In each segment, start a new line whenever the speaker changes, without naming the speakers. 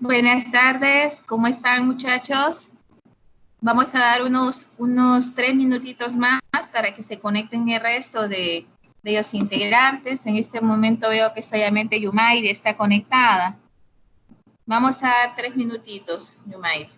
Buenas tardes, ¿cómo están muchachos? Vamos a dar unos 3 minutitos más para que se conecten el resto de los integrantes. En este momento veo que solamente Yumairi está conectada. Vamos a dar 3 minutitos, Yumairi.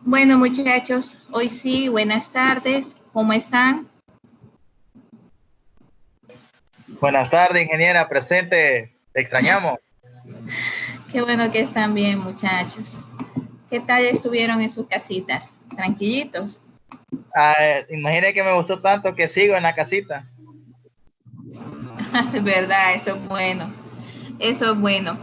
Bueno, muchachos, hoy sí, buenas tardes, ¿cómo están?
Buenas tardes, ingeniera, presente. Te extrañamos.
Qué bueno que están bien, muchachos. ¿Qué tal estuvieron en sus casitas? ¿Tranquilitos?
Imagine que me gustó tanto que sigo en la casita.
De verdad, eso es bueno. Eso es bueno.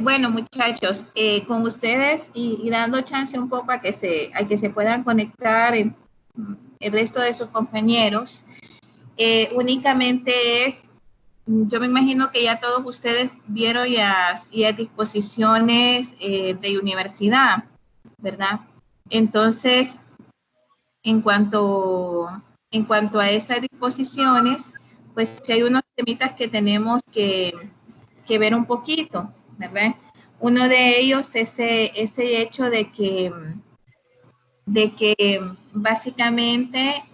Bueno, muchachos, con ustedes y dando chance un poco a que se puedan conectar el resto de sus compañeros, únicamente yo me imagino que ya todos ustedes vieron y a disposiciones de universidad, ¿verdad? Entonces, en cuanto, en cuanto a esas disposiciones, pues sí hay unos temitas que tenemos que ver un poquito, ¿verdad? Uno de ellos es ese hecho de que básicamente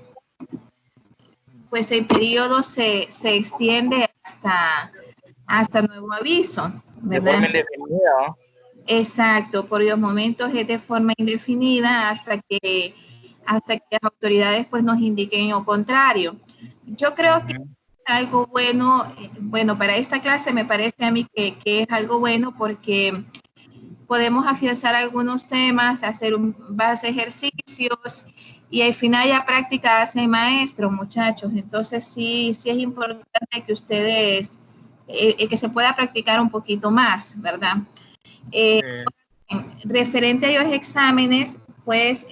pues el periodo se extiende hasta nuevo aviso,
De
¿verdad?
forma indefinida, ¿no?
Exacto, por los momentos es de forma indefinida hasta que las autoridades pues nos indiquen lo contrario. Yo creo que es algo bueno, bueno, para esta clase me parece a mí que es algo bueno porque podemos afianzar algunos temas, hacer base ejercicios y al final ya práctica hace el maestro, muchachos. Entonces sí es importante que ustedes, que se pueda practicar un poquito más, ¿verdad? Referente a los exámenes, pues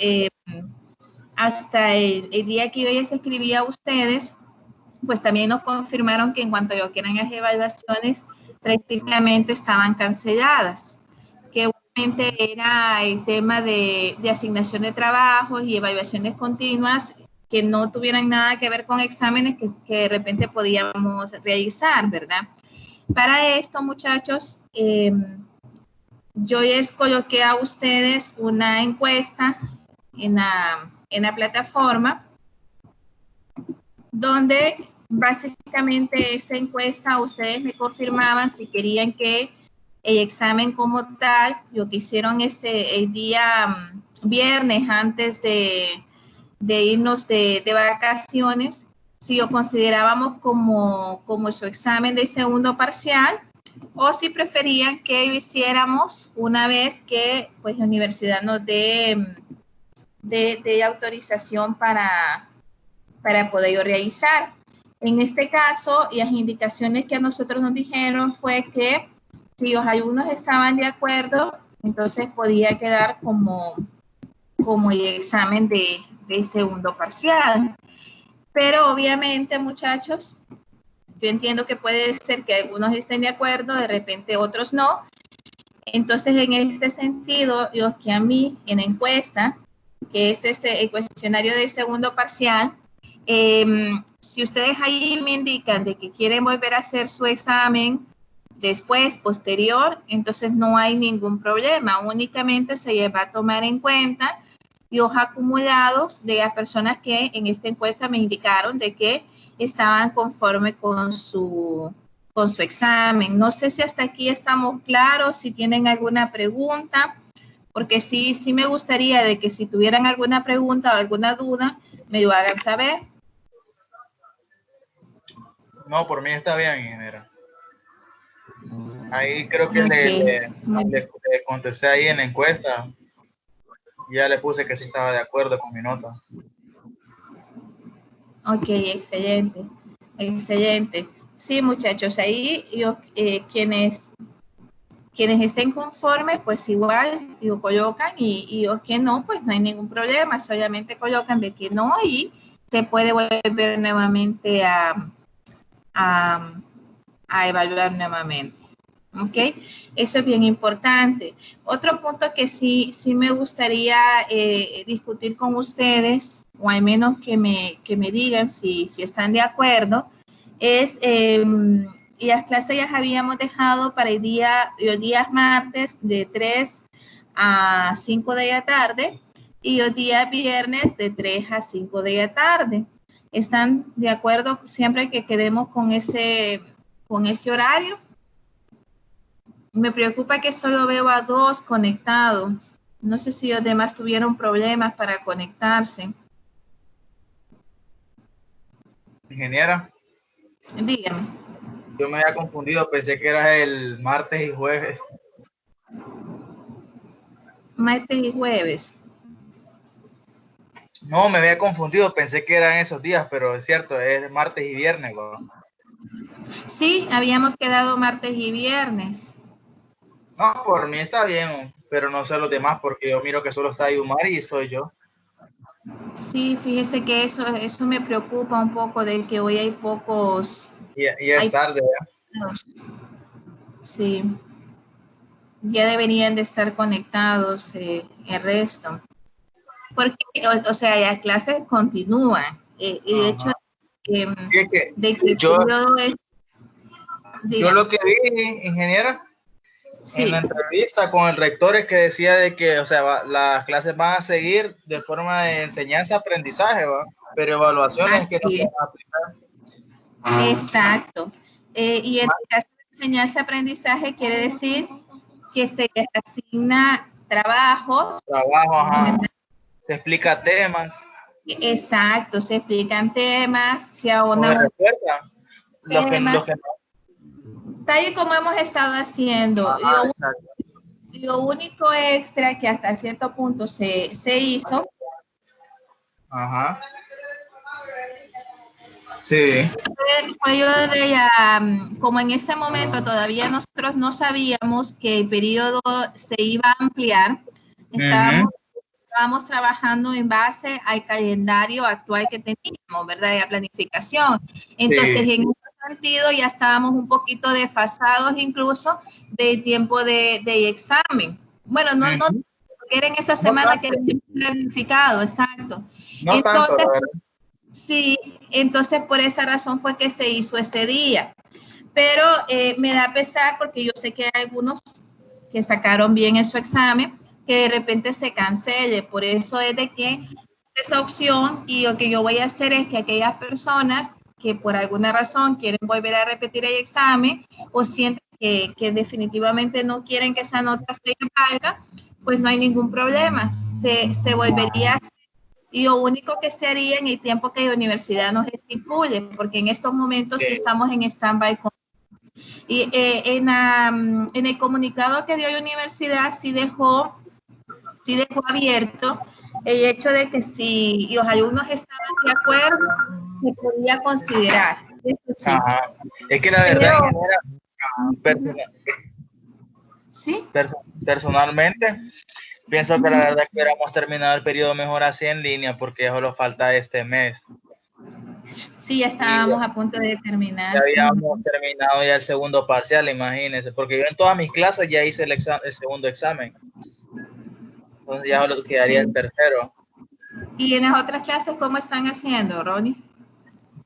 hasta el día que yo les escribí a ustedes, pues también nos confirmaron que en cuanto a lo que eran las evaluaciones, prácticamente estaban canceladas, que obviamente era el tema de asignación de trabajos y evaluaciones continuas que no tuvieran nada que ver con exámenes que de repente podíamos realizar, ¿verdad? Para esto, muchachos, yo les coloqué a ustedes una encuesta en la plataforma donde básicamente esa encuesta ustedes me confirmaban si querían que el examen como tal, lo que hicieron el día viernes antes de irnos de vacaciones, si lo considerábamos como su examen de segundo parcial o si preferían que lo hiciéramos una vez que pues la universidad nos dé autorización para poder realizar. En este caso, y las indicaciones que a nosotros nos dijeron fue que si los alumnos estaban de acuerdo, entonces podía quedar como el examen de segundo parcial. Pero obviamente, muchachos, yo entiendo que puede ser que algunos estén de acuerdo, de repente otros no. Entonces, en este sentido, los que a mí en la encuesta, que es el cuestionario de segundo parcial, si ustedes ahí me indican de que quieren volver a hacer su examen después, posterior, entonces no hay ningún problema, únicamente se les va a tomar en cuenta los acumulados de las personas que en esta encuesta me indicaron de que estaban conforme con su examen. No sé si hasta aquí estamos claros, si tienen alguna pregunta, porque sí me gustaría de que si tuvieran alguna pregunta o alguna duda, me lo hagan saber.
No, por mí está bien, ingeniera. Ahí creo que
Okay.
le contesté ahí en la encuesta. Ya le puse que sí estaba de acuerdo con mi nota.
Ok, excelente, excelente. Sí, muchachos, ahí quienes estén conformes, pues igual lo colocan y los que no, pues no hay ningún problema, solamente colocan de que no y se puede volver nuevamente a evaluar nuevamente. ¿Ok? Eso es bien importante. Otro punto que sí me gustaría discutir con ustedes, o al menos que me digan si están de acuerdo, es, y las clases ya habíamos dejado para los días martes de 3 a 5 de la tarde y los días viernes de 3 a 5 de la tarde. ¿Están de acuerdo siempre que quedemos con ese horario? Me preocupa que solo veo a 2 conectados. No sé si los demás tuvieron problemas para conectarse.
Ingeniera.
Dígame.
Yo me había confundido, pensé que era el martes y jueves.
Martes y jueves.
No, me había confundido, pensé que eran esos días, pero es cierto, es martes y viernes, ¿no?
Sí, habíamos quedado martes y viernes.
No, por mí está bien, pero no sé los demás porque yo miro que solo está Yumar y estoy yo.
Sí, fíjese que eso me preocupa un poco de que hoy hay pocos.
Y ya es tarde, ¿ya?
Sí, ya deberían de estar conectados el resto. Porque, o sea, las clases continúan. El hecho
Sí, es que
de que el
yo
periodo es.
yo lo
Dígame.
que vi, ingeniera, en
Sí,
la entrevista con el rector es que decía de que, o sea, las clases van a seguir de forma de enseñanza-aprendizaje, ¿va? Pero evaluaciones que no se
así es.
van a aplicar.
Exacto. Y en el caso de enseñanza-aprendizaje quiere decir que se les asigna trabajos,
Trabajo, ajá.
¿verdad?
Se explica temas,
Exacto, se explican temas, se
o se
ahondan un
refuerzan
temas,
los que no.
tal y como hemos estado haciendo.
Ajá, exacto.
Lo único extra que hasta cierto punto se hizo
Ajá. Sí.
fue yo de como en ese momento todavía nosotros no sabíamos que el periodo se iba a ampliar, estábamos,
Uh-huh.
estábamos trabajando en base al calendario actual que teníamos, ¿verdad? Y a planificación. Entonces,
Sí.
en ese sentido, ya estábamos un poquito desfasados incluso del tiempo de examen. Bueno, no,
Uh-huh.
era en esa
No
semana que
tanto,
habíamos planificado, exacto.
no tanto,
Entonces,
la verdad.
sí, entonces por esa razón fue que se hizo ese día. Pero me da pesar porque yo sé que hay algunos que sacaron bien en su examen que de repente se cancele. Por eso es de que esa opción y lo que yo voy a hacer es que aquellas personas que por alguna razón quieren volver a repetir el examen o sienten que definitivamente no quieren que esa nota se valga, pues no hay ningún problema. Se volvería a hacer y lo único que se haría en el tiempo que la universidad nos estipule, porque en estos momentos sí estamos en stand-by. Y en el comunicado que dio la universidad sí dejó abierto el hecho de que si los alumnos estaban de acuerdo, se podía considerar. Eso sí.
Ajá. Es que la verdad,
Pero,
ingeniera,
sí,
personalmente, pienso que la verdad que hubiéramos terminado el periodo mejor así en línea porque ya solo falta este mes.
sí, ya
Y
estábamos a punto de
ya
terminar.
habíamos terminado ya el segundo parcial, imagínense, porque yo en todas mis clases ya hice el segundo examen. Entonces ya solo quedaría el
Sí.
tercero.
Y en las otras clases, ¿cómo están haciendo, Ronnie?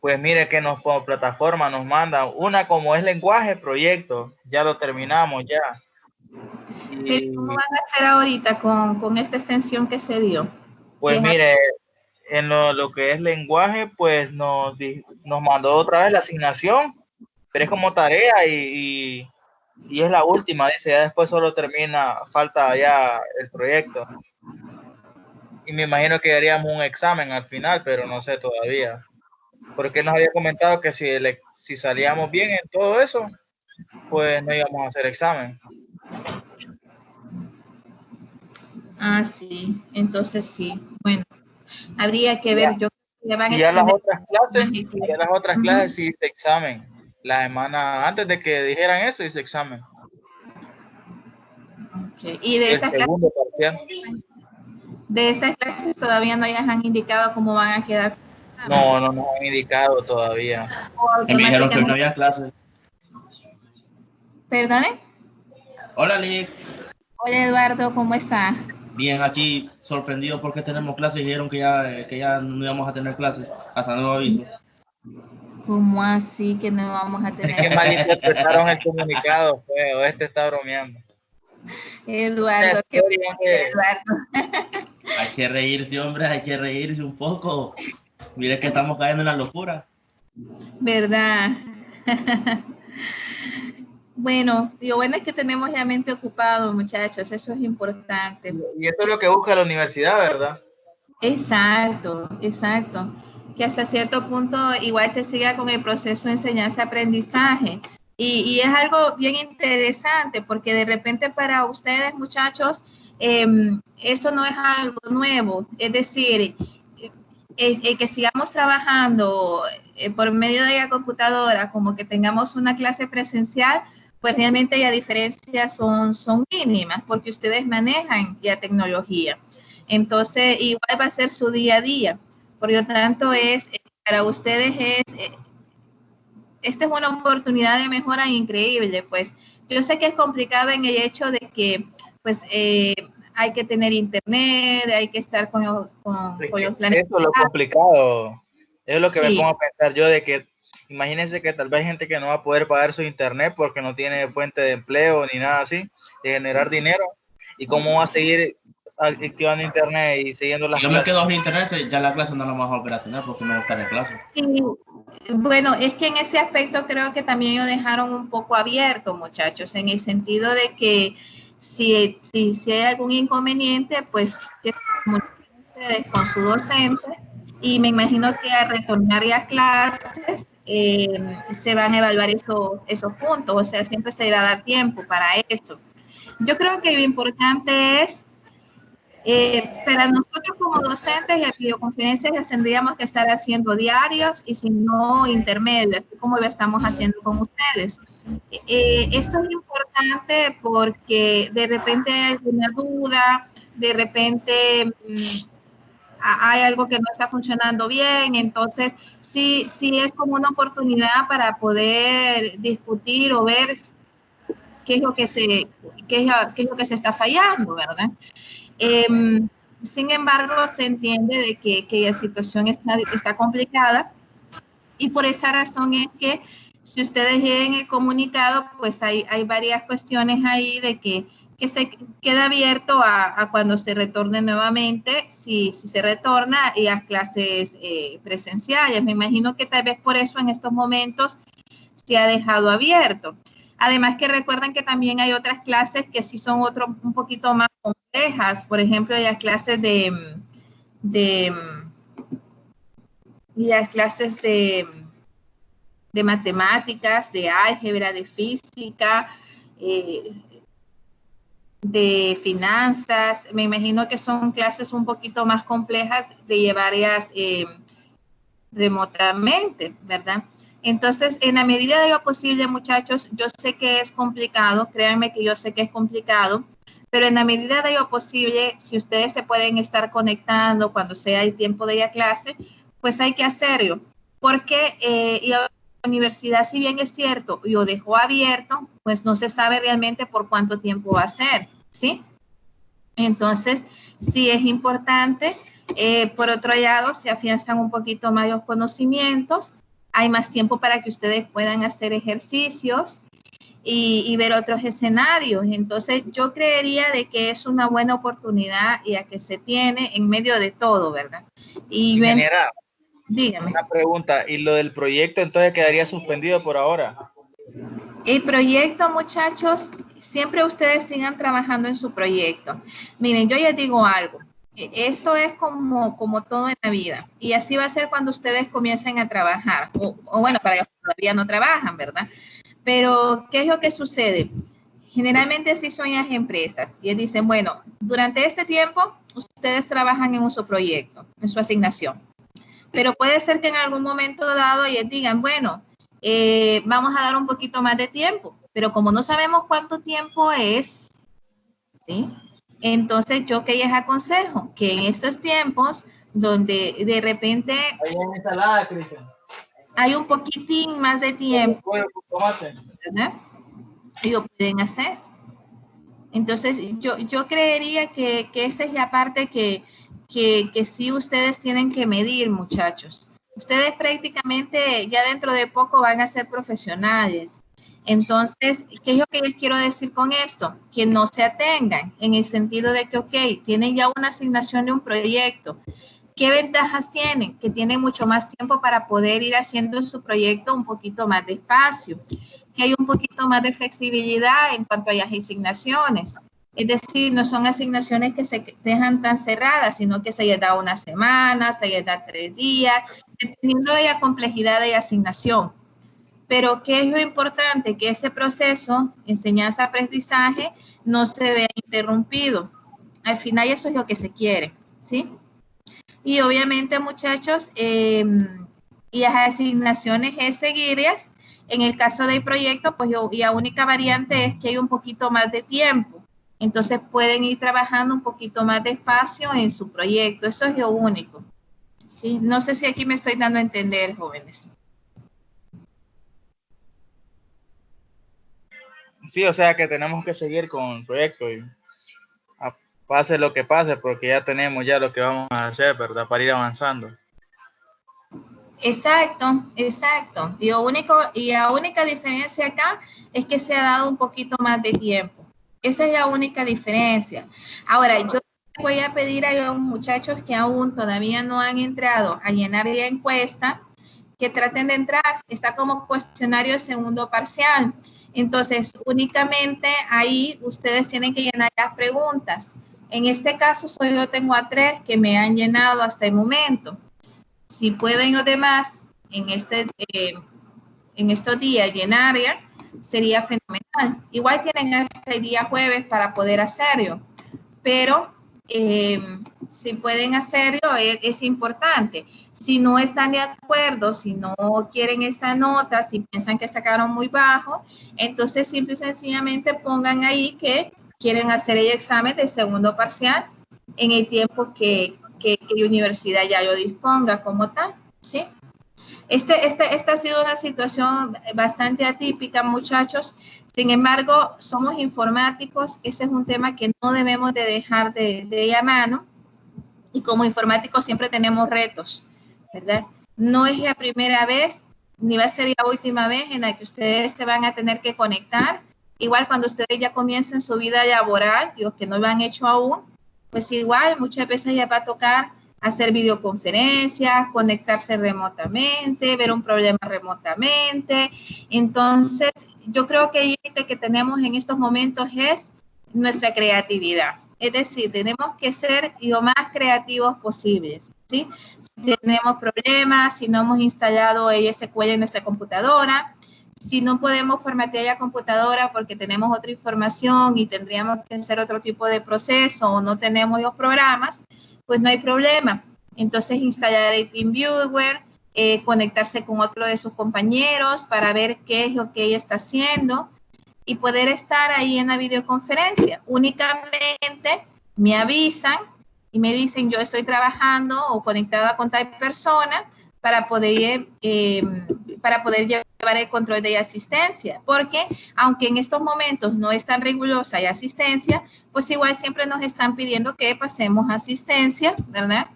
Pues mire que nos como plataforma nos manda una como es lenguaje, proyecto, ya lo terminamos ya.
Pero ¿cómo
Y
van a hacer ahorita con esta extensión que se dio?
pues mire, en lo que es lenguaje, pues nos mandó otra vez la asignación, pero es como tarea y es la última, dice, ya después solo termina, falta ya el proyecto. Y me imagino que haríamos un examen al final, pero no sé todavía. Porque nos había comentado que si salíamos bien en todo eso, pues no íbamos a hacer examen.
Ah, sí, entonces sí. Bueno, habría que
Ya,
ver, yo creo que van a
y ya las
extender
otras
más
clases,
el
ya las
tiempo.
otras clases sí hice examen. La semana antes de que dijeran eso, hice examen.
Okay. Y de
El
esas clases,
segundo parcial.
todavía no les han indicado cómo van a quedar.
No, no nos han indicado todavía.
O
Me dijeron que hoy no
automáticamente.
había clases.
Perdone.
Hola, Lick.
Hola Eduardo, ¿cómo está?
Bien, aquí sorprendido porque tenemos clases y dijeron que ya no íbamos a tener clases. Hasta nuevo aviso.
¿Cómo así que no vamos a
Es
tener
que malinterpretaron el comunicado, feo. Este está bromeando.
Eduardo,
Es
qué
serio,
Eduardo.
Hay que reírse, hombre, hay que reírse un poco. Mire que estamos cayendo en la locura.
¿Verdad? Bueno, lo bueno es que tenemos la mente ocupada, muchachos, eso es importante.
Y eso es lo que busca la universidad, ¿verdad?
Exacto, exacto. Que hasta cierto punto igual se siga con el proceso de enseñanza-aprendizaje, Y es algo bien interesante porque de repente para ustedes, muchachos, eso no es algo nuevo. Es decir, el que sigamos trabajando por medio de la computadora, como que tengamos una clase presencial, pues realmente las diferencias son mínimas porque ustedes manejan la tecnología. Entonces, igual va a ser su día a día. Por lo tanto, para ustedes esta es una oportunidad de mejora increíble. Pues yo sé que es complicado en el hecho de que pues hay que tener internet, hay que estar con los
planes. Eso es lo complicado. Es lo que me pongo a pensar yo, de que imagínense que tal vez hay gente que no va a poder pagar su internet porque no tiene fuente de empleo ni nada así, de generar dinero. ¿Y cómo va a seguir activando internet y siguiendo las clases?
Yo me quedo sin internet, ya la clase no la vamos a volver a tener porque me voy a estar en clase.
Sí. Bueno, es que en ese aspecto creo que también lo dejaron un poco abierto, muchachos, en el sentido de que si hay algún inconveniente, pues que se comuniquen ustedes con su docente, y me imagino que al retornar las clases se van a evaluar esos puntos, o sea, siempre se va a dar tiempo para eso. Yo creo que lo importante es para nosotros como docentes, las videoconferencias las tendríamos que estar haciendo diarios y si no intermedios, como lo estamos haciendo con ustedes. Esto es importante porque de repente hay alguna duda, de repente hay algo que no está funcionando bien, entonces sí es como una oportunidad para poder discutir o ver qué es lo que se está fallando, ¿verdad? Sin embargo, se entiende de que la situación está complicada y por esa razón es que si ustedes leen el comunicado, pues hay varias cuestiones ahí de que se queda abierto a cuando se retorne nuevamente, si se retorna y a clases presenciales. Me imagino que tal vez por eso en estos momentos se ha dejado abierto. Además que recuerden que también hay otras clases que sí son un poquito más complejas, por ejemplo, las clases de matemáticas, de álgebra, de física, de finanzas. Me imagino que son clases un poquito más complejas de llevarlas remotamente, ¿verdad? Entonces, en la medida de lo posible, muchachos, yo sé que es complicado, créanme que yo sé que es complicado, pero en la medida de lo posible, si ustedes se pueden estar conectando cuando sea el tiempo de la clase, pues hay que hacerlo, porque la universidad, si bien es cierto, lo dejó abierto, pues no se sabe realmente por cuánto tiempo va a ser, ¿sí? Entonces, sí es importante. Por otro lado, se afianzan un poquito más los conocimientos, hay más tiempo para que ustedes puedan hacer ejercicios y ver otros escenarios. Entonces, yo creería de que es una buena oportunidad y a que se tiene en medio de todo, ¿verdad? Y
Ingeniera,
dígame.
Una pregunta, ¿y lo del proyecto entonces quedaría suspendido por ahora?
El proyecto, muchachos, siempre ustedes sigan trabajando en su proyecto. Miren, yo les digo algo. Esto es como todo en la vida. Y así va a ser cuando ustedes comiencen a trabajar. O bueno, para los que todavía no trabajan, ¿verdad? Pero, ¿qué es lo que sucede? Generalmente así son las empresas. Y dicen, bueno, durante este tiempo ustedes trabajan en su proyecto, en su asignación. Pero puede ser que en algún momento dado ellos digan, bueno, vamos a dar un poquito más de tiempo, pero como no sabemos cuánto tiempo es, ¿sí? Entonces yo que les aconsejo que en estos tiempos donde de repente hay un poquitín más de tiempo, ¿verdad? Y lo pueden hacer. Entonces yo creería que esa es la parte que sí ustedes tienen que medir, muchachos. Ustedes prácticamente ya dentro de poco van a ser profesionales. Entonces, ¿qué es lo que les quiero decir con esto? Que no se atengan en el sentido de que, ok, tienen ya una asignación de un proyecto. ¿Qué ventajas tienen? Que tienen mucho más tiempo para poder ir haciendo su proyecto un poquito más despacio, que hay un poquito más de flexibilidad en cuanto a las asignaciones. Es decir, no son asignaciones que se dejan tan cerradas, sino que se les da una semana, se les da 3 días, dependiendo de la complejidad de la asignación. Pero ¿qué es lo importante? Que ese proceso, enseñanza-aprendizaje, no se vea interrumpido. Al final eso es lo que se quiere, ¿sí? Y obviamente, muchachos, y las asignaciones es seguirlas. En el caso del proyecto, pues la única variante es que hay un poquito más de tiempo. Entonces pueden ir trabajando un poquito más despacio en su proyecto. Eso es lo único. ¿Sí? No sé si aquí me estoy dando a entender, jóvenes.
Sí, o sea que tenemos que seguir con el proyecto y pase lo que pase, porque ya tenemos ya lo que vamos a hacer, ¿verdad? Para ir avanzando.
Exacto, exacto. Y la única diferencia acá es que se ha dado un poquito más de tiempo. Esa es la única diferencia. Ahora, yo voy a pedir a los muchachos que aún todavía no han entrado a llenar la encuesta, que traten de entrar. Está como cuestionario segundo parcial. Entonces, únicamente ahí ustedes tienen que llenar las preguntas. En este caso, yo tengo a 3 que me han llenado hasta el momento. Si pueden los demás en estos días llenar ya, sería fenomenal. Igual tienen hasta el día jueves para poder hacerlo, pero si pueden hacerlo es importante. Si no están de acuerdo, si no quieren esa nota, si piensan que sacaron muy bajo, entonces simple y sencillamente pongan ahí que quieren hacer el examen de segundo parcial en el tiempo que la universidad ya lo disponga como tal, ¿sí? Esta ha sido una situación bastante atípica, muchachos. Sin embargo, somos informáticos. Ese es un tema que no debemos de dejar de a mano. Y como informáticos siempre tenemos retos, ¿verdad? No es la primera vez, ni va a ser la última vez en la que ustedes se van a tener que conectar. Igual cuando ustedes ya comiencen su vida laboral, los que no lo han hecho aún, pues igual muchas veces ya va a tocar hacer videoconferencias, conectarse remotamente, ver un problema remotamente. Entonces, yo creo que el límite que tenemos en estos momentos es nuestra creatividad. Es decir, tenemos que ser lo más creativos posibles, ¿sí? Si tenemos problemas, si no hemos instalado SQL en nuestra computadora, si no podemos formatear la computadora porque tenemos otra información y tendríamos que hacer otro tipo de proceso o no tenemos los programas, pues no hay problema. Entonces, instalar el TeamViewer, conectarse con otro de sus compañeros para ver qué es lo que ella está haciendo y poder estar ahí en la videoconferencia. Únicamente me avisan y me dicen yo estoy trabajando o conectada con tal persona para poder llevar el control de asistencia, porque aunque en estos momentos no es tan rigurosa la asistencia, pues igual siempre nos están pidiendo que pasemos asistencia, ¿verdad?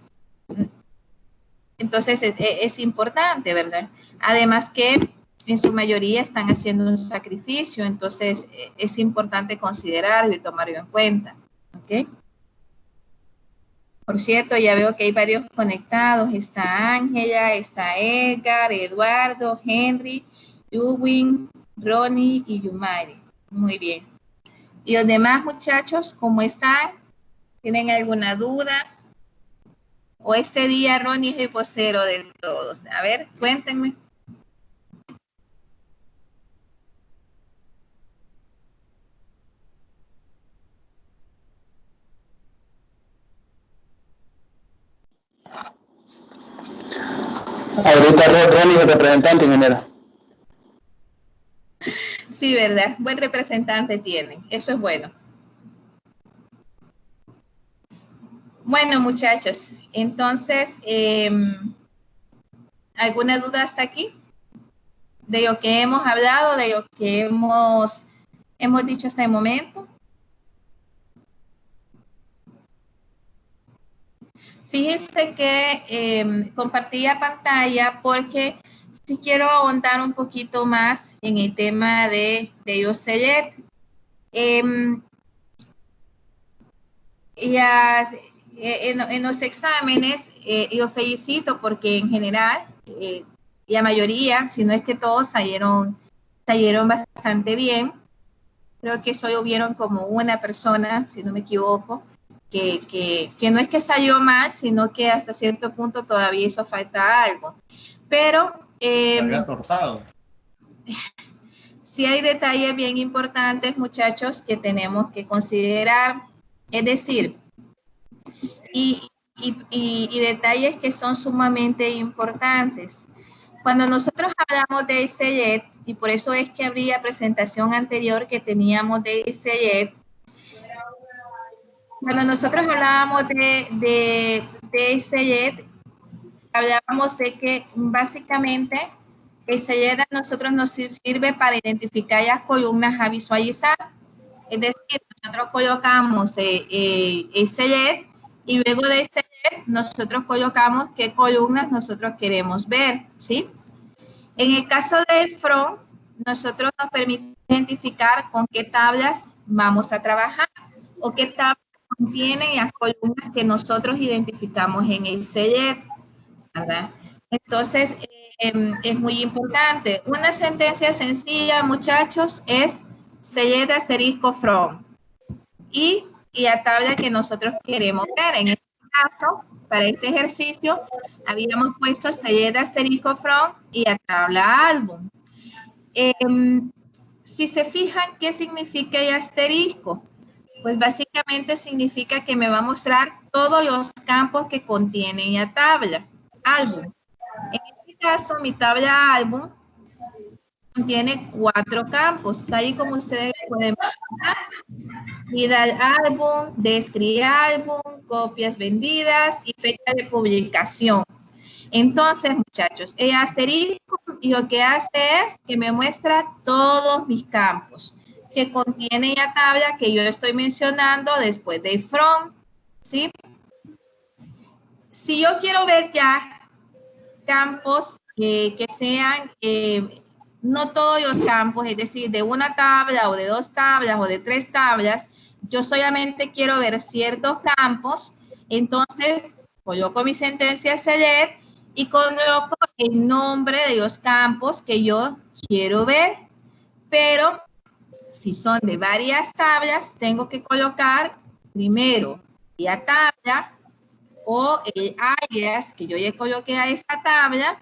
Entonces es importante, ¿verdad? Además que en su mayoría están haciendo un sacrificio, entonces es importante considerarlo y tomarlo en cuenta, ¿ok? Por cierto, ya veo que hay varios conectados. Está Ángela, está Edgar, Eduardo, Henry, Yuwin, Ronnie y Yumari. Muy bien. ¿Y los demás muchachos, cómo están? ¿Tienen alguna duda? ¿O este día Ronnie es el vocero de todos? A ver, cuéntenme.
Ahorita Ronnie es el representante, ingeniero.
Sí, ¿verdad? Buen representante tienen. Eso es bueno. Bueno, muchachos, entonces, ¿alguna duda hasta aquí? De lo que hemos hablado, de lo que hemos dicho hasta el momento. Fíjense que compartía pantalla porque sí quiero ahondar un poquito más en el tema de IOCELET. En los exámenes, yo felicito porque en general, la mayoría, si no es que todos, salieron bastante bien. Creo que solo hubieron como una persona, si no me equivoco, que no es que salió mal, sino que hasta cierto punto todavía hizo falta algo. Pero...
había cortado.
sí hay detalles bien importantes, muchachos, que tenemos que considerar. Es decir, y detalles que son sumamente importantes. Cuando nosotros hablamos de ICEYET, y por eso es que habría presentación anterior que teníamos de ICEYET, cuando nosotros hablábamos de ICEYET, hablábamos de que básicamente ICEYET a nosotros nos sirve para identificar las columnas a visualizar. Es decir, nosotros colocamos ICEYET y luego de ICEYET nosotros colocamos qué columnas nosotros queremos ver, ¿sí? En el caso del FROM, nosotros nos permite identificar con qué tablas vamos a trabajar o qué tablas contienen las columnas que nosotros identificamos en el ICEYET, ¿verdad? Entonces, es muy importante. Una sentencia sencilla, muchachos, es ICEYET asterisco FROM y la tabla que nosotros queremos ver. En este caso, para este ejercicio, habíamos puesto ICEYET asterisco FROM y la tabla álbum. Si se fijan, ¿qué significa el asterisco? Pues básicamente significa que me va a mostrar todos los campos que contiene la tabla álbum. En este caso, mi tabla álbum contiene 4 campos, tal y como ustedes pueden ver. Vida al álbum, describe álbum, copias vendidas y fecha de publicación. Entonces, muchachos, el asterisco lo que hace es que me muestra todos mis campos que contiene la tabla que yo estoy mencionando después de from, ¿sí? Si yo quiero ver ya campos que sean, no todos los campos, es decir, de una tabla o de 2 tablas o de 3 tablas, yo solamente quiero ver ciertos campos, entonces coloco mi sentencia select y coloco el nombre de los campos que yo quiero ver, pero si son de varias tablas, tengo que colocar primero la tabla o el alias que yo ya coloqué a esa tabla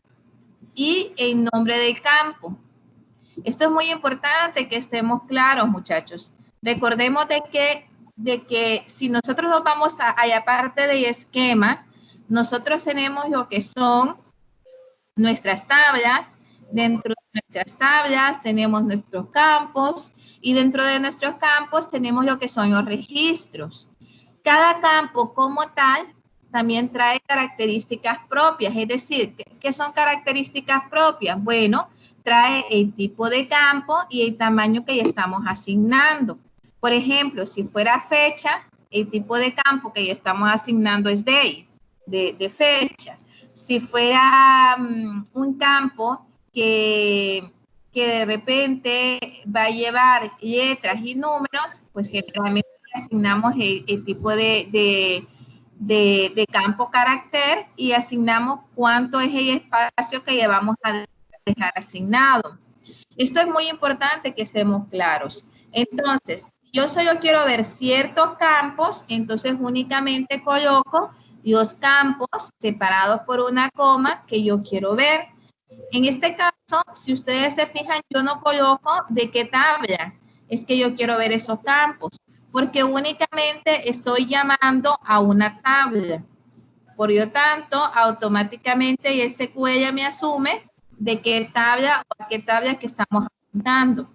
y el nombre del campo. Esto es muy importante que estemos claros, muchachos. Recordemos de que si nosotros nos vamos a la parte del esquema, nosotros tenemos lo que son nuestras tablas. Dentro de nuestras tablas tenemos nuestros campos y dentro de nuestros campos tenemos lo que son los registros. Cada campo como tal también trae características propias, es decir, ¿qué son características propias? Bueno, trae el tipo de campo y el tamaño que ya estamos asignando. Por ejemplo, si fuera fecha, el tipo de campo que ya estamos asignando es day, de fecha. Si fuera un campo que de repente va a llevar letras y números, pues generalmente asignamos el tipo de campo carácter y asignamos cuánto es el espacio que llevamos a dejar asignado. Esto es muy importante que estemos claros. Entonces, si yo solo quiero ver ciertos campos, entonces únicamente coloco los campos separados por una coma que yo quiero ver. En este caso, si ustedes se fijan, yo no coloco de qué tabla es que yo quiero ver esos campos, porque únicamente estoy llamando a una tabla. Por lo tanto, automáticamente SQL me asume de qué tabla o a qué tabla que estamos apuntando.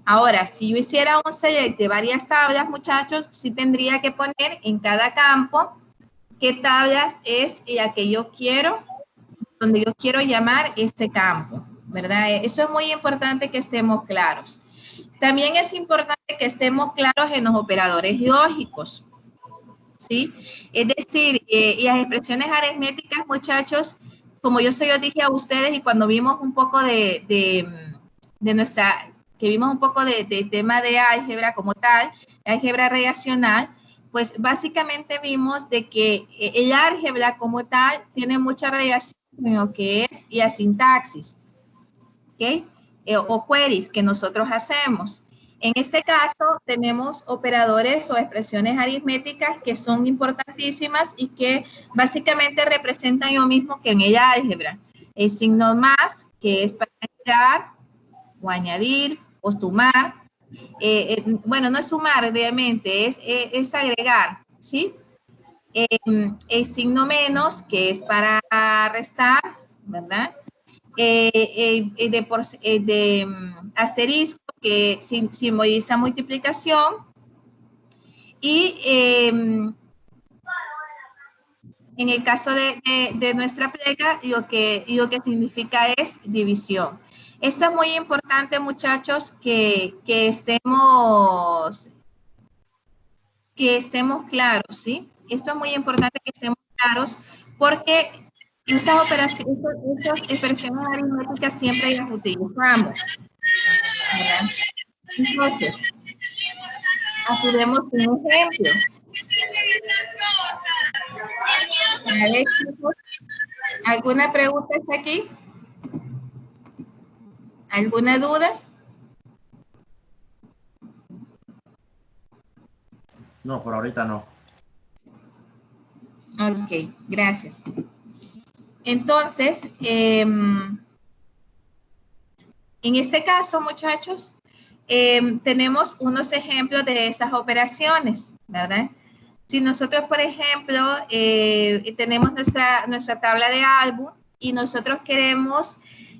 Ahora, si yo hiciera un select de varias tablas, muchachos, sí tendría que poner en cada campo qué tablas es la que yo quiero, donde yo quiero llamar ese campo, ¿verdad? Eso es muy importante que estemos claros. También es importante que estemos claros en los operadores lógicos, ¿sí? Es decir, las expresiones aritméticas, muchachos, como yo se los dije a ustedes y cuando vimos un poco de tema de álgebra como tal, álgebra relacional, pues básicamente vimos de que el álgebra como tal tiene mucha relación con lo que es la sintaxis, ¿ok? O queries que nosotros hacemos. En este caso tenemos operadores o expresiones aritméticas que son importantísimas y que básicamente representan lo mismo que en el álgebra. El signo más, que es para agregar, o añadir o sumar. Bueno, no es sumar realmente, es agregar, ¿sí? El signo menos, que es para restar, ¿verdad? Asterisco, que simboliza multiplicación. Y en el caso de nuestra plega, lo que significa es división. Esto es muy importante, muchachos, que estemos claros, ¿sí? Esto es muy importante que estemos claros porque estas operaciones, estas expresiones aritméticas siempre las utilizamos, ¿verdad? Entonces, aquí vemos un ejemplo. A ver, chicos, ¿alguna pregunta está aquí? ¿Alguna duda?
No, por ahorita no.
Ok, gracias. Entonces, en este caso, muchachos, tenemos unos ejemplos de esas operaciones, ¿verdad? Si nosotros, por ejemplo, tenemos nuestra tabla de álbum y nosotros queremos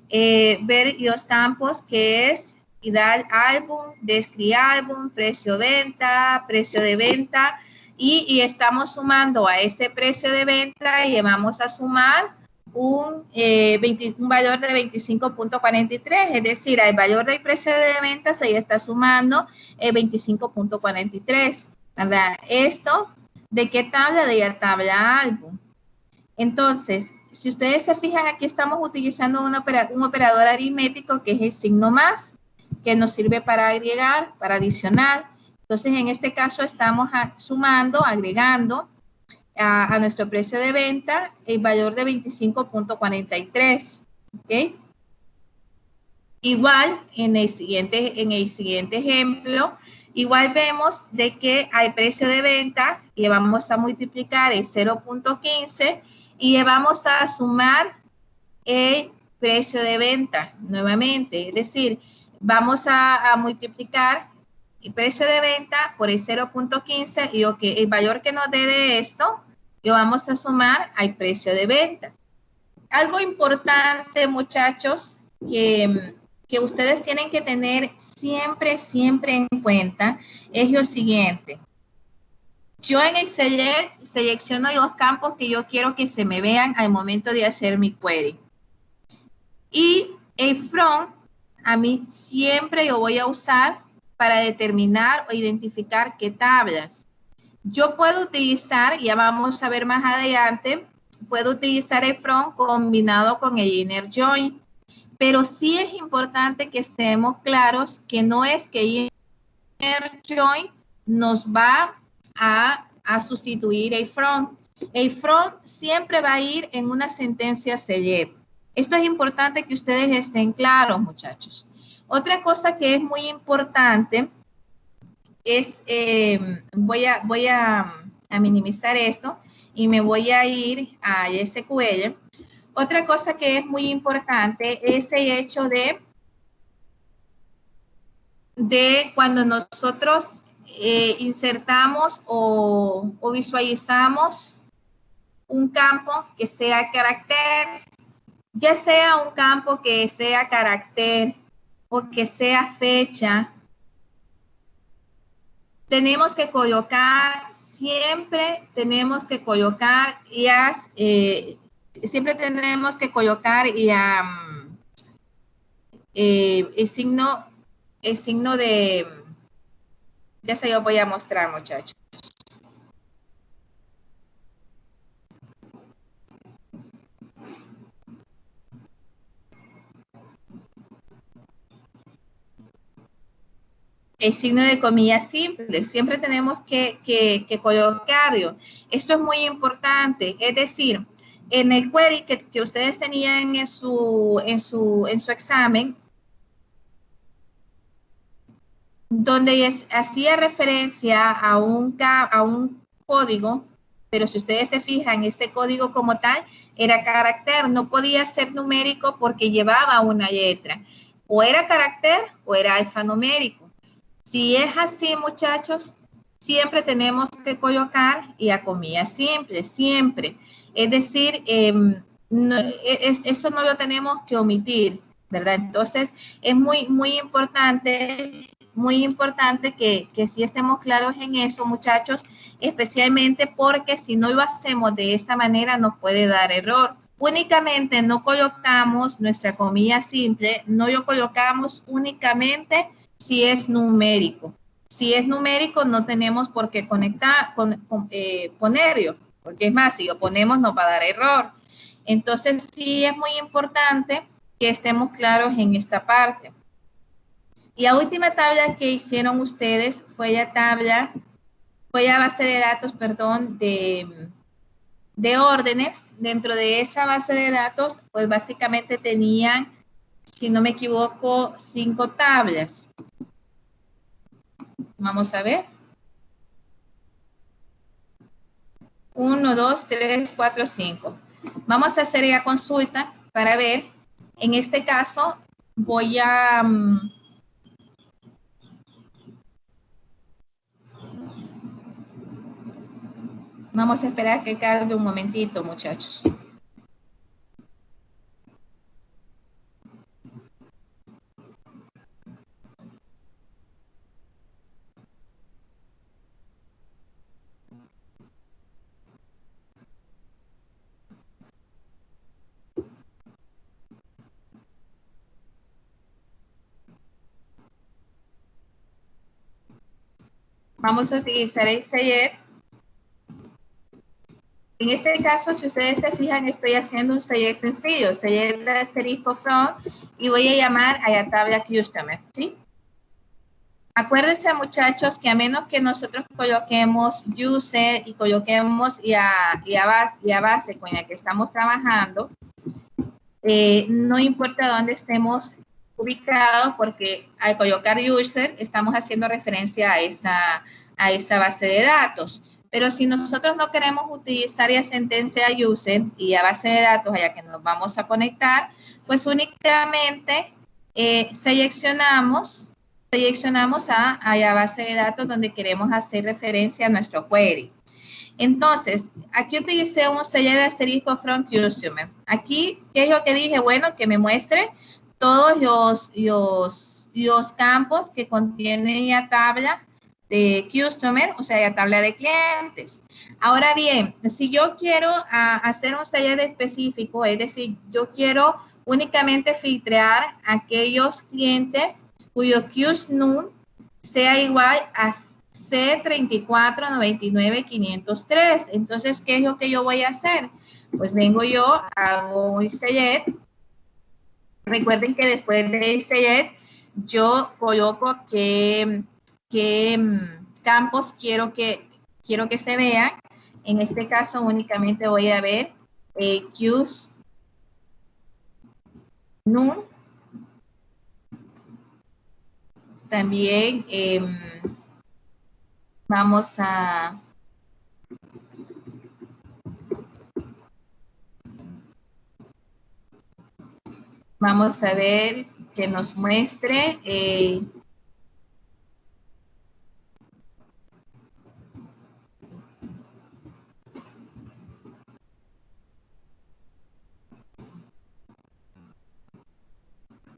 ver los campos que es dar álbum, describir álbum, precio de venta y estamos sumando a ese precio de venta y vamos a sumar un valor de 25.43, es decir, al valor del precio de venta se está sumando 25.43, ¿verdad? Esto, ¿de qué tabla? De la tabla álbum. Entonces, si ustedes se fijan, aquí estamos utilizando un operador aritmético que es el signo más, que nos sirve para agregar, para adicionar. Entonces, en este caso estamos sumando, agregando a nuestro precio de venta el valor de 25.43, ¿ok? Igual, en el siguiente ejemplo, igual vemos de que al precio de venta le vamos a multiplicar el 0.15 y le vamos a sumar el precio de venta nuevamente, es decir, vamos a multiplicar el precio de venta por el 0.15 y el valor que nos dé de esto, lo vamos a sumar al precio de venta. Algo importante, muchachos, que ustedes tienen que tener siempre en cuenta es lo siguiente. Yo en el select selecciono los campos que yo quiero que se me vean al momento de hacer mi query. Y el from, a mí siempre lo voy a usar para determinar o identificar qué tablas. Yo puedo utilizar, ya vamos a ver más adelante, puedo utilizar el from combinado con el inner join, pero sí es importante que estemos claros que no es que inner join nos va a sustituir el from. El from siempre va a ir en una sentencia select. Esto es importante que ustedes estén claros, muchachos. Otra cosa que es muy importante es, voy a minimizar esto y me voy a ir a SQL. Otra cosa que es muy importante es el hecho de cuando nosotros insertamos o visualizamos un campo que sea carácter, ya sea un campo que sea carácter o que sea fecha, tenemos que colocar, siempre tenemos que colocar el signo de, ya se lo voy a mostrar, muchachos. El signo de comillas simple, siempre tenemos que colocarlo. Esto es muy importante, es decir, en el query que ustedes tenían en su examen, donde hacía referencia a un código, pero si ustedes se fijan, ese código como tal era carácter, no podía ser numérico porque llevaba una letra. o era carácter o era alfanumérico. Si es así, muchachos, siempre tenemos que colocar la comilla simple, siempre. Es decir, eso no lo tenemos que omitir, ¿verdad? Entonces, es muy importante que sí estemos claros en eso, muchachos, especialmente porque si no lo hacemos de esa manera nos puede dar error. Únicamente no colocamos nuestra comilla simple, no lo colocamos únicamente si es numérico. Si es numérico no tenemos por qué ponerlo, porque es más, si lo ponemos nos va a dar error. Entonces sí es muy importante que estemos claros en esta parte. Y la última tabla que hicieron ustedes fue la base de datos, perdón, de órdenes. Dentro de esa base de datos, pues básicamente tenían, si no me equivoco, 5 tablas. Vamos a ver. 1, 2, 3, 4, 5. Vamos a hacer la consulta para ver. En este caso, voy a... Vamos a esperar que cargue un momentito, muchachos. Vamos a utilizar el select. En este caso, si ustedes se fijan, estoy haciendo un select sencillo, select asterisco from, y voy a llamar a la tabla customer, ¿sí? Acuérdense, muchachos, que a menos que nosotros coloquemos user y coloquemos la base con la que estamos trabajando, no importa dónde estemos ubicados, porque al colocar user estamos haciendo referencia a esa base de datos. Pero si nosotros no queremos utilizar la sentencia user y la base de datos a la que nos vamos a conectar, pues únicamente seleccionamos a la base de datos donde queremos hacer referencia a nuestro query. Entonces, aquí utilicé un select asterisco from customer. Aquí, ¿qué es lo que dije? Bueno, que me muestre todos los campos que contienen la tabla de customer, o sea, la tabla de clientes. Ahora bien, si yo quiero hacer un select específico, es decir, yo quiero únicamente filtrar aquellos clientes cuyo QSNUM sea igual a C3499503. Entonces, ¿qué es lo que yo voy a hacer? Pues vengo yo, hago un select. Recuerden que después de select, yo coloco qué campos quiero que se vean. En este caso, únicamente voy a ver QSNUM. También vamos a ver que nos muestre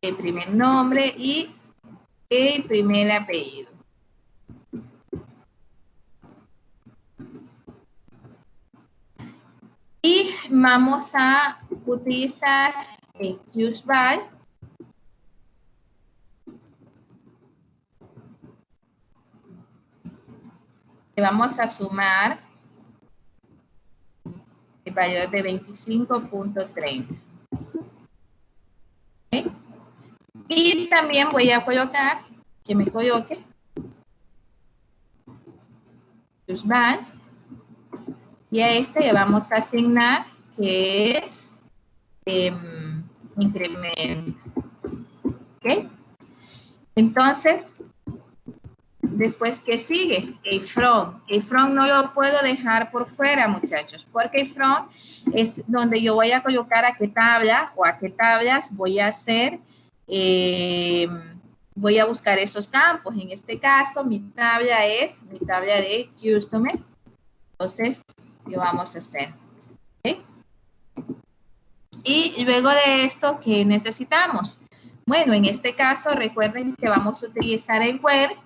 el primer nombre y el primer apellido. Y vamos a utilizar el QSBY. Le vamos a sumar el valor de 25.30. ¿Okay? Y también voy a colocar, que me coloque QSBY. Y a este le vamos a asignar que es incremento. ¿Ok? Entonces, después, ¿qué sigue? El from. El from no lo puedo dejar por fuera, muchachos, porque el from es donde yo voy a colocar a qué tabla o a qué tablas voy a hacer voy a buscar esos campos. En este caso, mi tabla es mi tabla de Customer. Entonces, lo vamos a hacer. ¿Okay? Y luego de esto, ¿qué necesitamos? Bueno, en este caso, recuerden que vamos a utilizar el where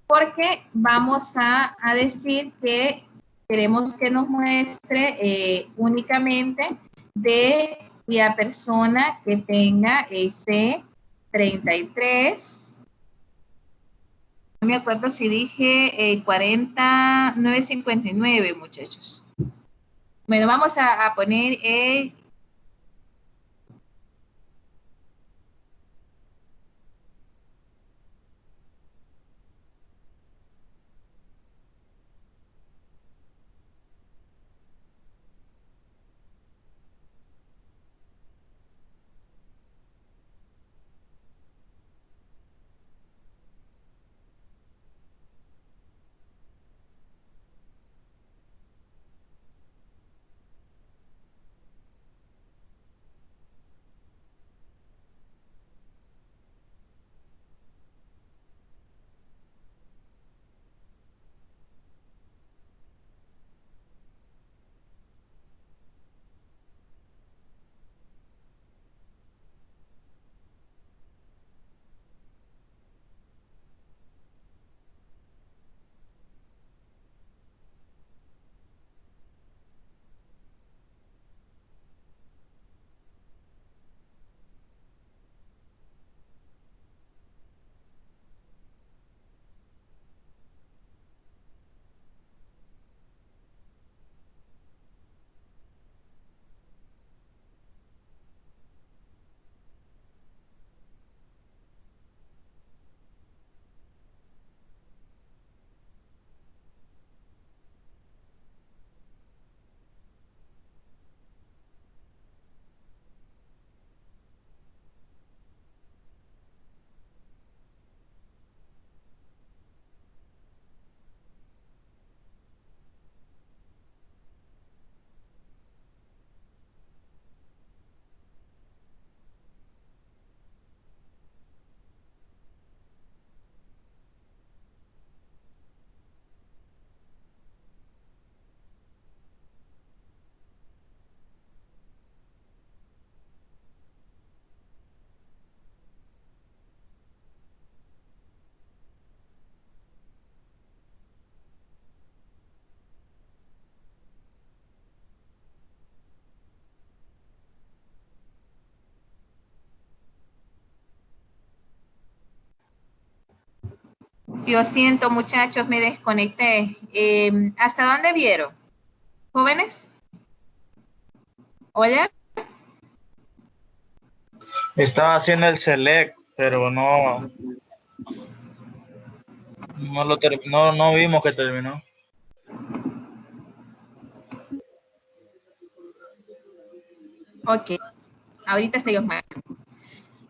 porque vamos a decir que queremos que nos muestre únicamente de la persona que tenga ese 33. No me acuerdo si dije 49.59, muchachos. Bueno, vamos a poner Yo siento, muchachos, me desconecté. ¿Hasta dónde vieron? ¿Jóvenes? ¿Hola?
Estaba haciendo el select, pero no lo terminó, no vimos que terminó.
Ok. Ahorita se los mando.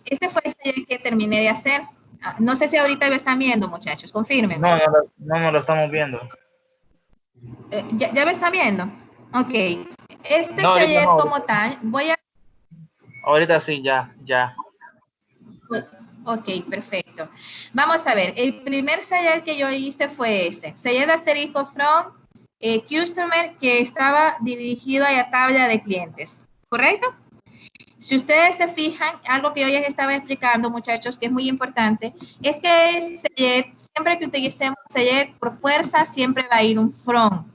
Este fue el select que terminé de hacer. No sé si ahorita lo están viendo, muchachos. Confirmen.
No lo estamos viendo.
¿Ya lo están viendo? Ok. Este
No,
select
no,
como tal, voy a...
Ahorita sí, ya.
Ok, perfecto. Vamos a ver, el primer select que yo hice fue este. Select asterisco from customer que estaba dirigido a la tabla de clientes. ¿Correcto? Si ustedes se fijan, algo que yo ya estaba explicando, muchachos, que es muy importante, es que el select, siempre que utilicemos select por fuerza, siempre va a ir un from.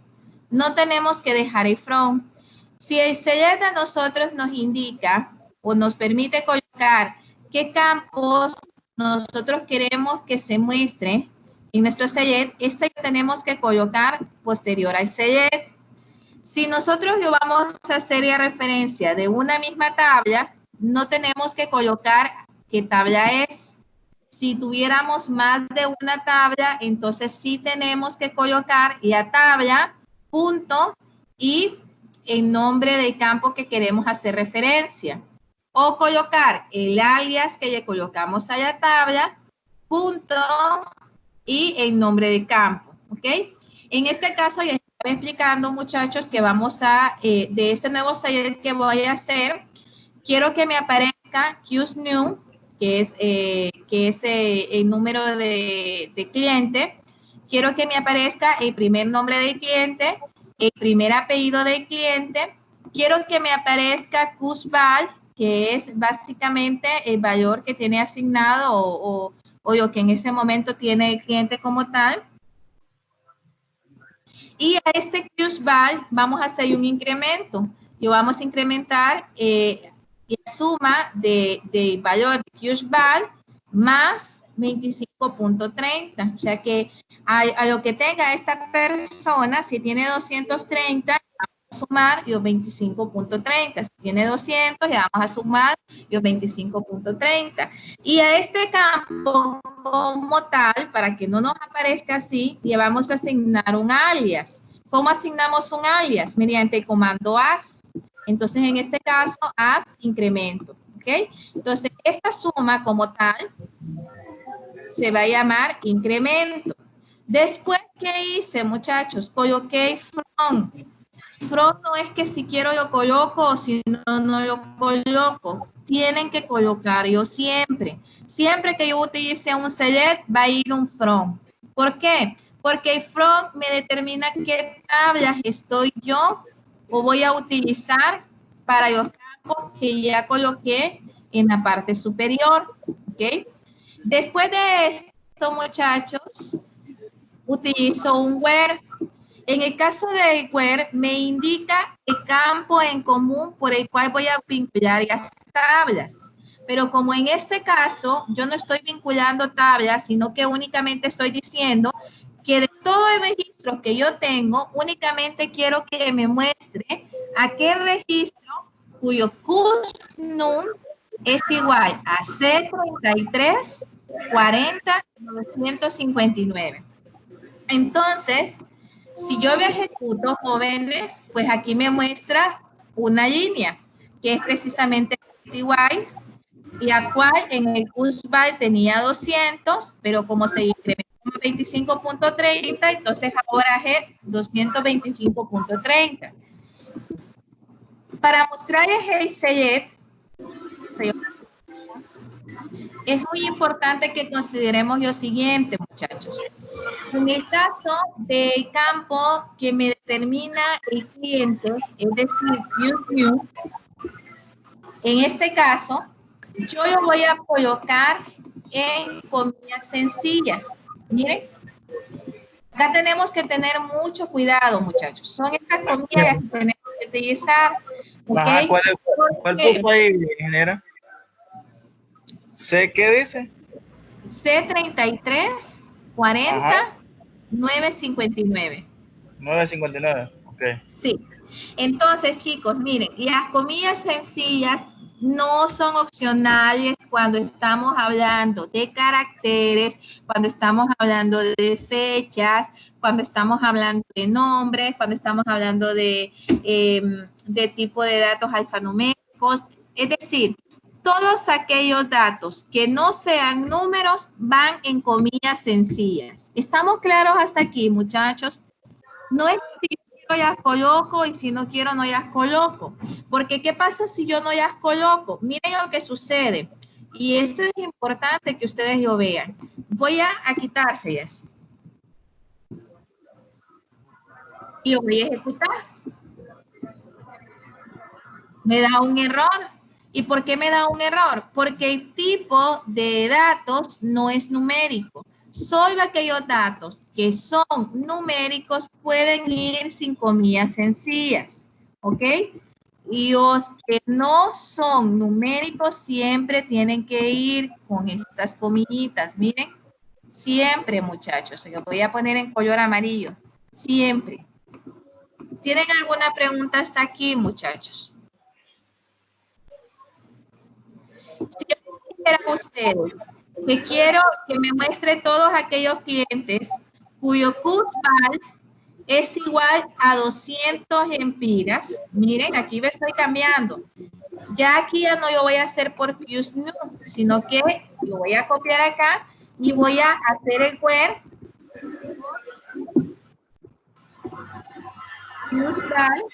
No tenemos que dejar el from. Si el select a nosotros nos indica o nos permite colocar qué campos nosotros queremos que se muestre en nuestro select, este tenemos que colocar posterior al select. Si nosotros lo vamos a hacer a referencia de una misma tabla, no tenemos que colocar qué tabla es. Si tuviéramos más de una tabla, entonces sí tenemos que colocar la tabla, punto, y el nombre del campo que queremos hacer referencia. O colocar el alias que le colocamos a la tabla, punto, y el nombre del campo, ¿ok? En este caso ya estaba explicando, muchachos, que vamos a, de este nuevo select que voy a hacer, quiero que me aparezca QSNew, que es el número de cliente. Quiero que me aparezca el primer nombre del cliente, el primer apellido del cliente. Quiero que me aparezca CUSVAL, que es básicamente el valor que tiene asignado o lo que en ese momento tiene el cliente como tal. Y a este CUSVAL vamos a hacer un incremento. Yo vamos a incrementar la suma de valor de CUSVAL más 25.30. O sea que a lo que tenga esta persona, si tiene 230, vamos a sumar los 25.30. Si tiene 200, le vamos a sumar los 25.30. Y a este campo como tal, para que no nos aparezca así, le vamos a asignar un alias. ¿Cómo asignamos un alias? Mediante el comando as. Entonces, en este caso, as incremento. ¿Ok? Entonces, esta suma como tal se va a llamar incremento. Después, ¿qué hice, muchachos? Coloqué from. From no es que si quiero lo coloco o si no, no lo coloco. Tienen que colocarlo siempre. Siempre que yo utilice un select, va a ir un from. ¿Por qué? Porque el from me determina qué tablas estoy yo o voy a utilizar para los campos que ya coloqué en la parte superior. ¿Ok? Después de esto, muchachos, utilizo un where. En el caso del where, me indica el campo en común por el cual voy a vincular las tablas. Pero como en este caso, yo no estoy vinculando tablas, sino que únicamente estoy diciendo que de todo el registro que yo tengo, únicamente quiero que me muestre aquel registro cuyo CUSNUM es igual a C33 40 959. Entonces, si yo lo ejecuto, jóvenes, pues aquí me muestra una línea que es precisamente wise y a cual en el CUSVAL tenía 200, pero como se incrementó 25.30, entonces ahora es 225.30. Para mostrarles el select, es muy importante que consideremos lo siguiente, muchachos. En el caso del campo que me determina el cliente, es decir, new, en este caso, yo lo voy a colocar en comillas sencillas. Miren, acá tenemos que tener mucho cuidado, muchachos. Son estas comillas que tenemos que utilizar. ¿Okay?
¿Cuál puso ahí, ingeniera? ¿C qué dice?
C33 40 959.
959, ok.
Sí. Entonces, chicos, miren, las comillas sencillas no son opcionales cuando estamos hablando de caracteres, cuando estamos hablando de fechas, cuando estamos hablando de nombres, cuando estamos hablando de tipo de datos alfanuméricos. Es decir, todos aquellos datos que no sean números van en comillas sencillas. ¿Estamos claros hasta aquí, muchachos? No es si yo quiero las coloco y si no quiero no las coloco. Porque ¿qué pasa si yo no las coloco? Miren lo que sucede. Y esto es importante que ustedes lo vean. Voy a quitárselas. Y lo voy a ejecutar. Me da un error. ¿Y por qué me da un error? Porque el tipo de datos no es numérico. Solo aquellos datos que son numéricos pueden ir sin comillas sencillas, ¿ok? Y los que no son numéricos siempre tienen que ir con estas comillitas. Miren, siempre, muchachos. Se lo voy a poner en color amarillo. Siempre. ¿Tienen alguna pregunta hasta aquí, muchachos? Si yo dijera a ustedes que quiero que me muestre todos aquellos clientes cuyo CUSVAL es igual a 200 empiras, miren, aquí me estoy cambiando. Ya aquí ya no lo voy a hacer por CUSNUM, sino que lo voy a copiar acá y voy a hacer el where CUSVAL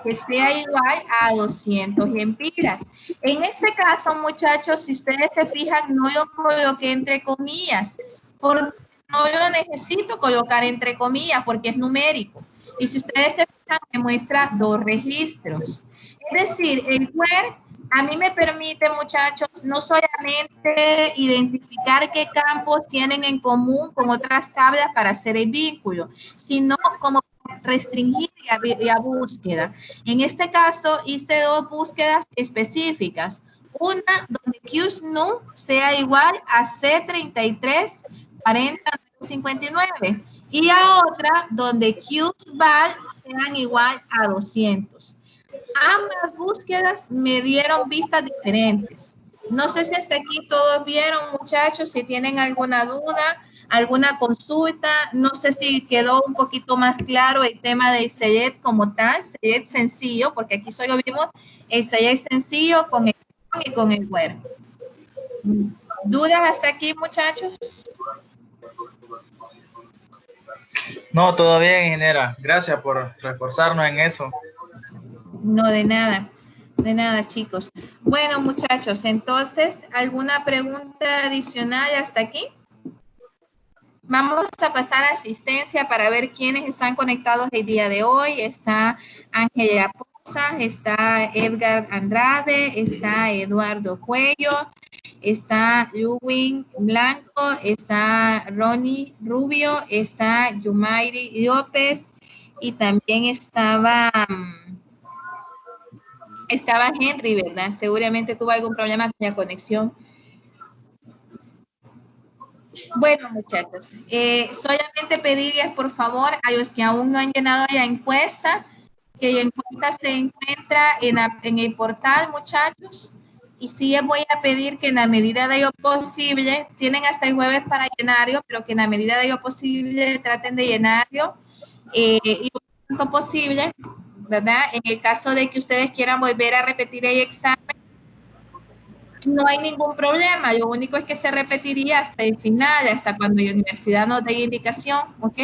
que sea igual a 200 lempiras. En este caso, muchachos, si ustedes se fijan, no lo coloqué entre comillas, porque no lo necesito colocar entre comillas porque es numérico. Y si ustedes se fijan, me muestra 2 registros. Es decir, el query a mí me permite, muchachos, no solamente identificar qué campos tienen en común con otras tablas para hacer el vínculo, sino como restringir la búsqueda. En este caso, hice 2 búsquedas específicas. Una donde QSNUM sea igual a C33 40 59 y a otra donde QSVAL sean igual a 200. Ambas búsquedas me dieron vistas diferentes. No sé si hasta aquí todos vieron, muchachos, si tienen alguna duda, alguna consulta. No sé si quedó un poquito más claro el tema del select como tal, select sencillo, porque aquí solo vimos el select sencillo con el y con el where. ¿Dudas hasta aquí, muchachos?
No, todo bien, ingeniera. Gracias por reforzarnos en eso.
No, de nada, chicos. Bueno, muchachos, entonces, ¿alguna pregunta adicional hasta aquí? Vamos a pasar a asistencia para ver quiénes están conectados el día de hoy. Está Ángela Poza, está Edgar Andrade, está Eduardo Cuello, está Luwin Blanco, está Ronnie Rubio, está Yumairi López y también estaba Henry, ¿verdad? Seguramente tuvo algún problema con la conexión. Bueno, muchachos, solamente pedirles, por favor, a los que aún no han llenado la encuesta, que la encuesta se encuentra en el portal, muchachos, y sí les voy a pedir que en la medida de lo posible, tienen hasta el jueves para llenarlo, pero que en la medida de lo posible traten de llenarlo lo tanto posible, ¿verdad? En el caso de que ustedes quieran volver a repetir el examen, no hay ningún problema, lo único es que se repetiría hasta el final, hasta cuando la universidad nos dé indicación, ¿ok?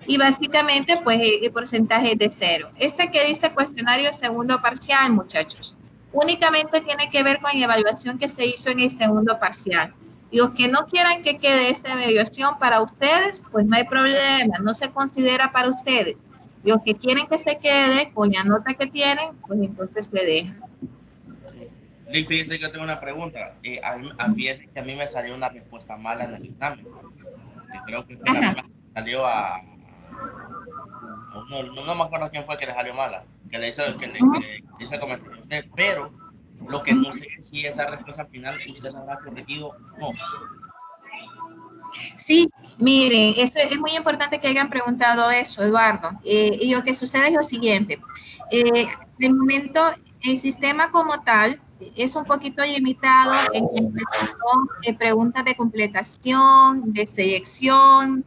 Y básicamente, pues, el porcentaje es de 0. Este que dice cuestionario segundo parcial, muchachos, únicamente tiene que ver con la evaluación que se hizo en el segundo parcial. Los que no quieran que quede esta evaluación para ustedes, pues no hay problema, no se considera para ustedes. Los que quieren que se quede con la nota que tienen, pues entonces le dejan.
Lick, fíjese que yo tengo una pregunta. Fíjese que a mí me salió una respuesta mala en el examen. Que creo que fue la misma que salió a no me acuerdo quién fue que le salió mala, que le hizo el comentario a usted, pero lo que no sé es si esa respuesta final usted la habrá corregido o no.
Sí, miren, eso es muy importante que hayan preguntado eso, Eduardo. Y lo que sucede es lo siguiente. De momento, el sistema como tal es un poquito limitado en preguntas de completación, de selección.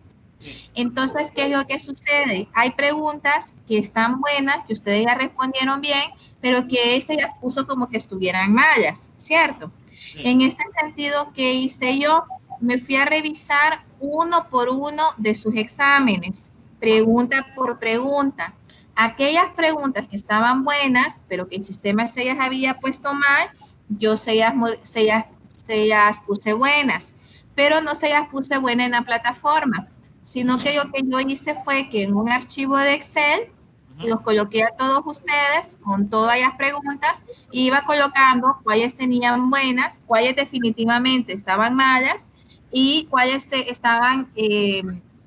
Entonces, ¿qué es lo que sucede? Hay preguntas que están buenas, que ustedes ya respondieron bien, pero que ese ya puso como que estuvieran malas, ¿cierto? Sí. En este sentido, ¿qué hice yo? Me fui a revisar uno por uno de sus exámenes, pregunta por pregunta. Aquellas preguntas que estaban buenas, pero que el sistema se las había puesto mal, yo se las puse buenas, pero no se las puse buenas en la plataforma, sino que lo que yo hice fue que en un archivo de Excel los coloqué a todos ustedes con todas las preguntas y iba colocando cuáles tenían buenas, cuáles definitivamente estaban malas y cuáles estaban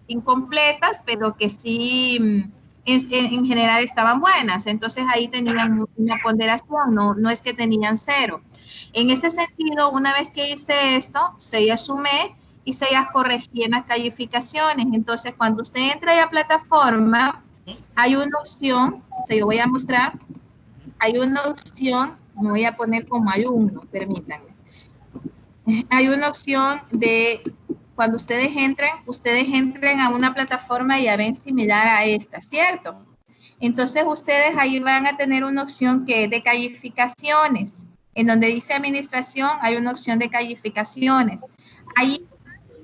incompletas, pero que sí en general estaban buenas. Entonces ahí tenían una ponderación, no es que tenían 0. En ese sentido, una vez que hice esto, se las sumé y se las corregí en las calificaciones. Entonces, cuando usted entra a la plataforma, hay una opción, se lo voy a mostrar, hay una opción, me voy a poner como alumno, permítanme. Hay una opción de, cuando ustedes entren a una plataforma y ya ven similar a esta, ¿cierto? Entonces, ustedes ahí van a tener una opción que es de calificaciones. En donde dice administración, hay una opción de calificaciones. Ahí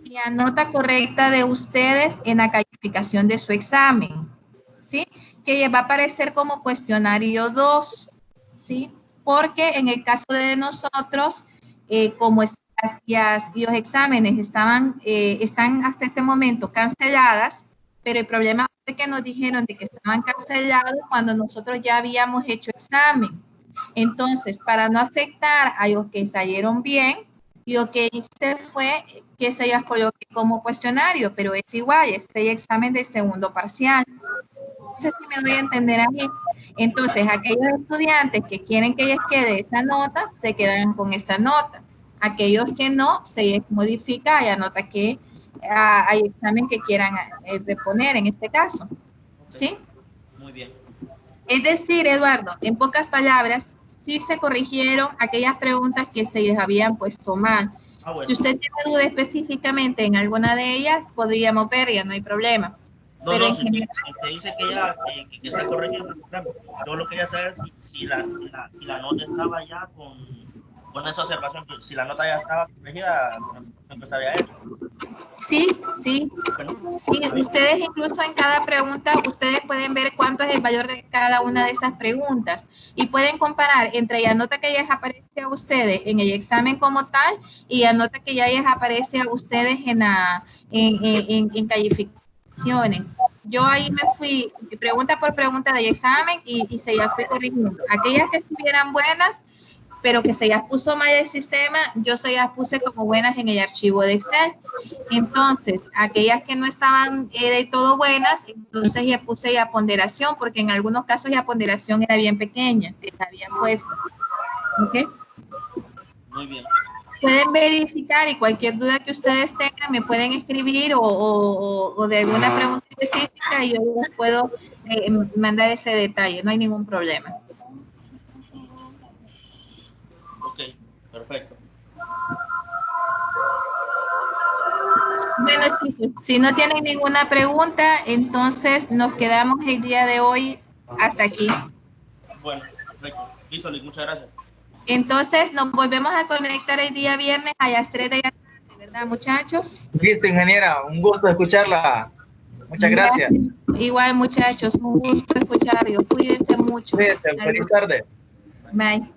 la nota correcta de ustedes en la calificación de su examen, ¿sí? Que va a aparecer como cuestionario 2, ¿sí? Porque en el caso de nosotros, como y los exámenes están hasta este momento canceladas, pero el problema fue que nos dijeron de que estaban cancelados cuando nosotros ya habíamos hecho examen. Entonces, para no afectar a los que salieron bien, lo que hice fue que se las coloqué como cuestionario, pero es igual, es el examen de segundo parcial. No sé si me doy a entender ahí. Entonces, aquellos estudiantes que quieren que les quede esa nota, se quedan con esa nota. Aquellos que no, se les modifica a la nota que hay examen que quieran reponer en este caso. ¿Sí?
Muy bien.
Es decir, Eduardo, en pocas palabras, sí se corrigieron aquellas preguntas que se les habían puesto mal.
Bueno.
Si usted tiene duda específicamente en alguna de ellas, podríamos verla, no hay problema.
No,
pero
no,
en
si
general,
usted dice que ya que está corrigiendo, yo lo quería saber si la nota estaba ya con esa observación, si la nota ya estaba corregida, empezaba ya eso.
sí, sí,
Bueno,
sí, ustedes incluso en cada pregunta, ustedes pueden ver cuánto es el valor de cada una de esas preguntas y pueden comparar entre la nota que ya les aparece a ustedes en el examen como tal y la nota que ya les aparece a ustedes en calificaciones. Yo ahí me fui pregunta por pregunta del examen y se las fui corrigiendo. Aquellas que estuvieran buenas, pero que se las puso mal el sistema, yo se las puse como buenas en el archivo de Excel. Entonces, aquellas que no estaban de todo buenas, entonces ya puse la ponderación, porque en algunos casos la ponderación era bien pequeña, que se había puesto. ¿Ok?
muy bien.
Pueden verificar y cualquier duda que ustedes tengan me pueden escribir o de alguna pregunta específica y yo les puedo mandar ese detalle, no hay ningún problema.
Ok, perfecto.
Bueno, chicos, si no tienen ninguna pregunta, entonces nos quedamos el día de hoy hasta aquí.
Bueno, perfecto. Listo, Liz, muchas gracias.
Entonces nos volvemos a conectar el día viernes a las 3 de la tarde, ¿verdad, muchachos?
Listo, ingeniera, un gusto escucharla. Muchas gracias.
Igual, muchachos, un gusto escucharlos. Cuídense mucho.
Cuídense, feliz tarde.
Bye.